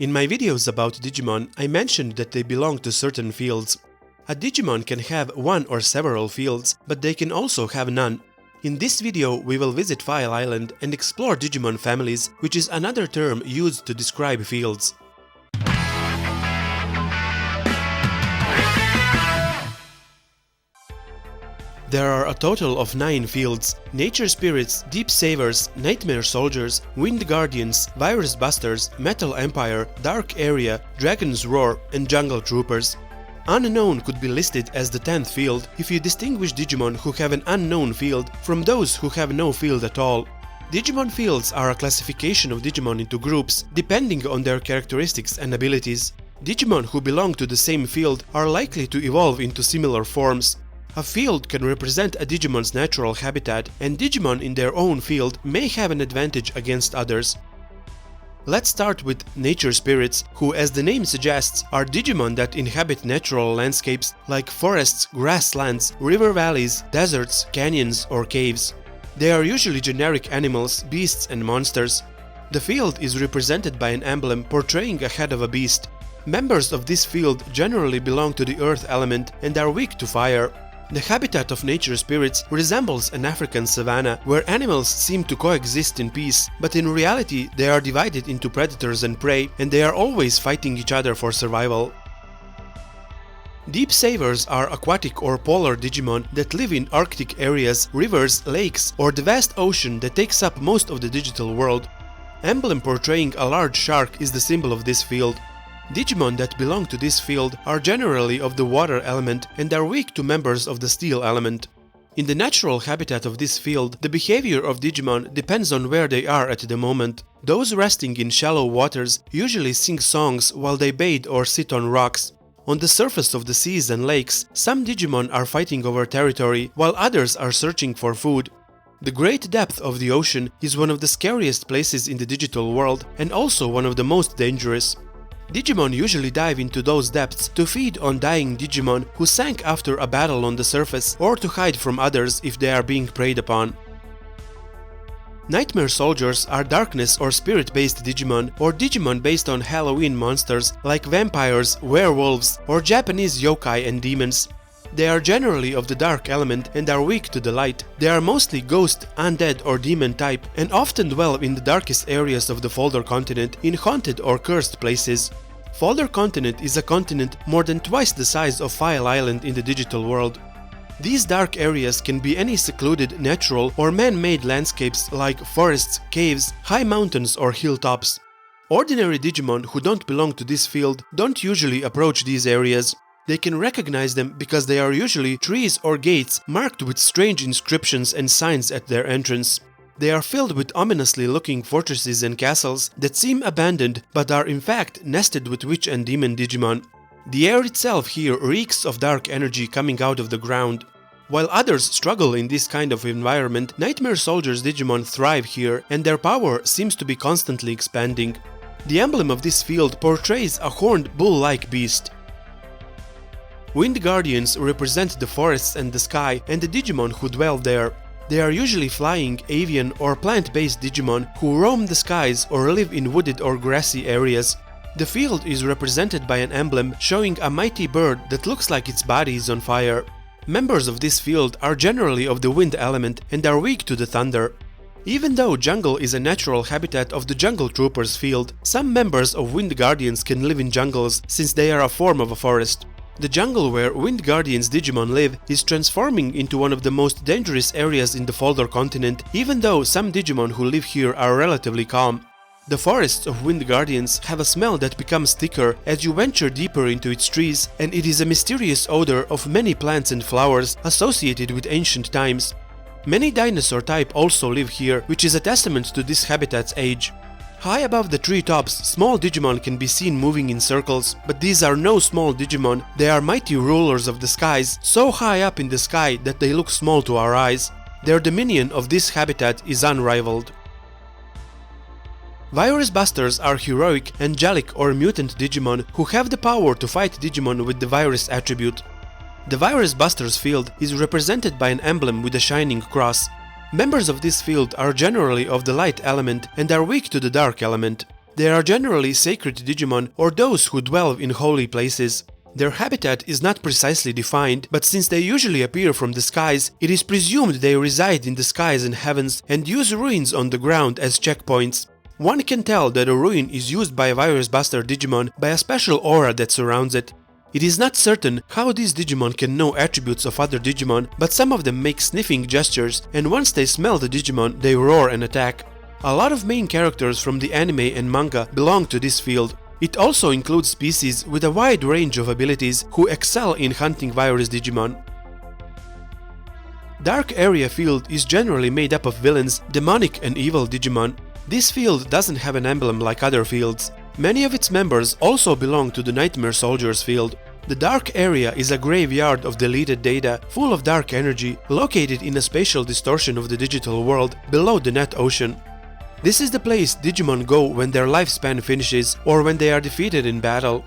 In my videos about Digimon, I mentioned that they belong to certain fields. A Digimon can have one or several fields, but they can also have none. In this video, we will visit File Island and explore Digimon families, which is another term used to describe fields. There are a total of 9 fields: Nature Spirits, Deep Savers, Nightmare Soldiers, Wind Guardians, Virus Busters, Metal Empire, Dark Area, Dragon's Roar, and Jungle Troopers. Unknown could be listed as the 10th field if you distinguish Digimon who have an unknown field from those who have no field at all. Digimon fields are a classification of Digimon into groups, depending on their characteristics and abilities. Digimon who belong to the same field are likely to evolve into similar forms. A field can represent a Digimon's natural habitat, and Digimon in their own field may have an advantage against others. Let's start with Nature Spirits, who, as the name suggests, are Digimon that inhabit natural landscapes like forests, grasslands, river valleys, deserts, canyons, or caves. They are usually generic animals, beasts, and monsters. The field is represented by an emblem portraying a head of a beast. Members of this field generally belong to the earth element and are weak to fire. The habitat of Nature Spirits resembles an African savanna where animals seem to coexist in peace, but in reality they are divided into predators and prey, and they are always fighting each other for survival. Deep Savers are aquatic or polar Digimon that live in Arctic areas, rivers, lakes, or the vast ocean that takes up most of the digital world. Emblem portraying a large shark is the symbol of this field. Digimon that belong to this field are generally of the water element and are weak to members of the steel element. In the natural habitat of this field, the behavior of Digimon depends on where they are at the moment. Those resting in shallow waters usually sing songs while they bathe or sit on rocks. On the surface of the seas and lakes, some Digimon are fighting over territory, while others are searching for food. The great depth of the ocean is one of the scariest places in the digital world and also one of the most dangerous. Digimon usually dive into those depths to feed on dying Digimon who sank after a battle on the surface, or to hide from others if they are being preyed upon. Nightmare Soldiers are darkness or spirit-based Digimon, or Digimon based on Halloween monsters like vampires, werewolves, or Japanese yokai and demons. They are generally of the dark element and are weak to the light. They are mostly ghost, undead, or demon type and often dwell in the darkest areas of the Folder continent in haunted or cursed places. Folder continent is a continent more than twice the size of File Island in the digital world. These dark areas can be any secluded, natural, or man-made landscapes like forests, caves, high mountains, or hilltops. Ordinary Digimon who don't belong to this field don't usually approach these areas. They can recognize them because they are usually trees or gates marked with strange inscriptions and signs at their entrance. They are filled with ominously looking fortresses and castles that seem abandoned but are in fact nested with witch and demon Digimon. The air itself here reeks of dark energy coming out of the ground. While others struggle in this kind of environment, Nightmare Soldiers Digimon thrive here and their power seems to be constantly expanding. The emblem of this field portrays a horned bull-like beast. Wind Guardians represent the forests and the sky and the Digimon who dwell there. They are usually flying, avian, or plant-based Digimon who roam the skies or live in wooded or grassy areas. The field is represented by an emblem showing a mighty bird that looks like its body is on fire. Members of this field are generally of the wind element and are weak to the thunder. Even though jungle is a natural habitat of the Jungle Troopers field, some members of Wind Guardians can live in jungles since they are a form of a forest. The jungle where Wind Guardians Digimon live is transforming into one of the most dangerous areas in the Folder continent, even though some Digimon who live here are relatively calm. The forests of Wind Guardians have a smell that becomes thicker as you venture deeper into its trees, and it is a mysterious odor of many plants and flowers associated with ancient times. Many dinosaur type also live here, which is a testament to this habitat's age. High above the treetops, small Digimon can be seen moving in circles, but these are no small Digimon, they are mighty rulers of the skies, so high up in the sky that they look small to our eyes. Their dominion of this habitat is unrivaled. Virus Busters are heroic, angelic, or mutant Digimon who have the power to fight Digimon with the virus attribute. The Virus Busters field is represented by an emblem with a shining cross. Members of this field are generally of the light element and are weak to the dark element. They are generally sacred Digimon or those who dwell in holy places. Their habitat is not precisely defined, but since they usually appear from the skies, it is presumed they reside in the skies and heavens and use ruins on the ground as checkpoints. One can tell that a ruin is used by a Virus Buster Digimon by a special aura that surrounds it. It is not certain how these Digimon can know attributes of other Digimon, but some of them make sniffing gestures, and once they smell the Digimon, they roar and attack. A lot of main characters from the anime and manga belong to this field. It also includes species with a wide range of abilities who excel in hunting virus Digimon. Dark Area Field is generally made up of villains, demonic and evil Digimon. This field doesn't have an emblem like other fields. Many of its members also belong to the Nightmare Soldiers field. The Dark Area is a graveyard of deleted data, full of dark energy, located in a spatial distortion of the digital world below the net ocean. This is the place Digimon go when their lifespan finishes or when they are defeated in battle.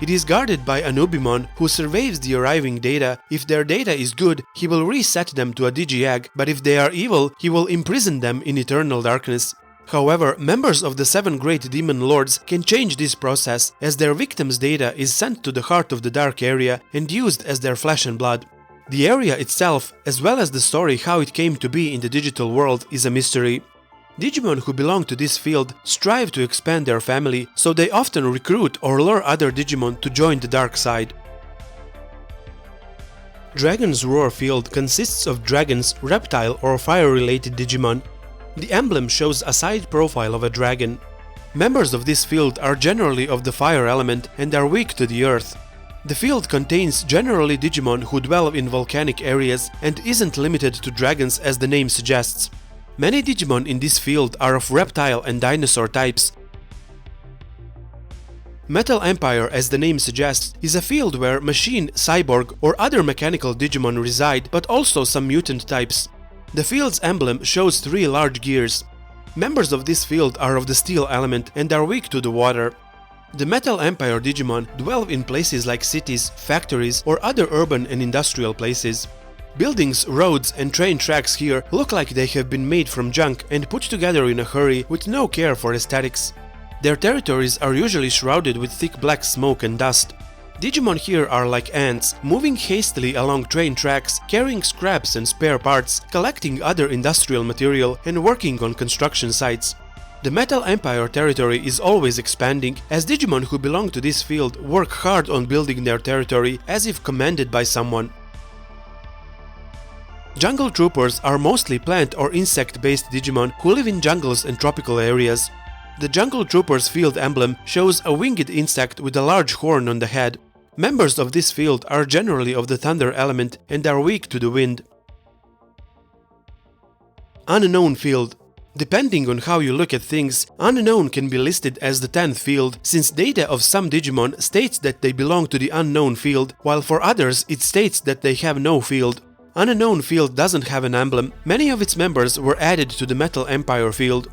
It is guarded by a Nubimon who surveys the arriving data. If their data is good, he will reset them to a Digi-Egg, but if they are evil, he will imprison them in eternal darkness. However, members of the 7 Great Demon Lords can change this process, as their victims' data is sent to the heart of the Dark Area and used as their flesh and blood. The area itself, as well as the story how it came to be in the digital world, is a mystery. Digimon who belong to this field strive to expand their family, so they often recruit or lure other Digimon to join the dark side. Dragon's Roar field consists of dragons, reptile or fire-related Digimon. The emblem shows a side profile of a dragon. Members of this field are generally of the fire element and are weak to the earth. The field contains generally Digimon who dwell in volcanic areas and isn't limited to dragons as the name suggests. Many Digimon in this field are of reptile and dinosaur types. Metal Empire, as the name suggests, is a field where machine, cyborg or other mechanical Digimon reside, but also some mutant types. The field's emblem shows 3 large gears. Members of this field are of the steel element and are weak to the water. The Metal Empire Digimon dwell in places like cities, factories or other urban and industrial places. Buildings, roads and train tracks here look like they have been made from junk and put together in a hurry with no care for aesthetics. Their territories are usually shrouded with thick black smoke and dust. Digimon here are like ants, moving hastily along train tracks, carrying scraps and spare parts, collecting other industrial material and working on construction sites. The Metal Empire territory is always expanding, as Digimon who belong to this field work hard on building their territory as if commanded by someone. Jungle Troopers are mostly plant or insect-based Digimon who live in jungles and tropical areas. The Jungle Troopers field emblem shows a winged insect with a large horn on the head. Members of this field are generally of the thunder element and are weak to the wind. Unknown field. Depending on how you look at things, Unknown can be listed as the 10th field, since data of some Digimon states that they belong to the Unknown field, while for others it states that they have no field. Unknown field doesn't have an emblem. Many of its members were added to the Metal Empire field.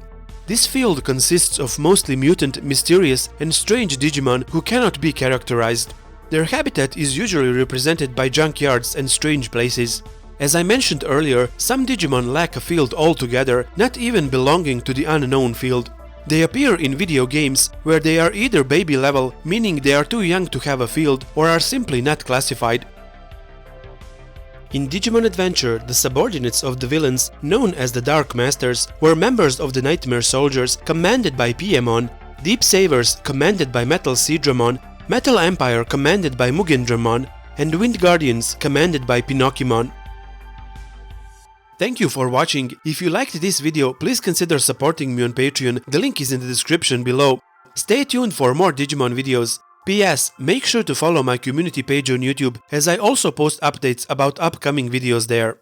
This field consists of mostly mutant, mysterious and strange Digimon who cannot be characterized. Their habitat is usually represented by junkyards and strange places. As I mentioned earlier, some Digimon lack a field altogether, not even belonging to the Unknown field. They appear in video games where they are either baby level, meaning they are too young to have a field, or are simply not classified. In Digimon Adventure, the subordinates of the villains, known as the Dark Masters, were members of the Nightmare Soldiers, commanded by Piemon, Deep Savers, commanded by Metal Seadramon, Metal Empire, commanded by Mugindramon, and Wind Guardians, commanded by Pinocchimon. Thank you for watching. If you liked this video, please consider supporting me on Patreon, the link is in the description below. Stay tuned for more Digimon videos. PS, make sure to follow my community page on YouTube, as I also post updates about upcoming videos there.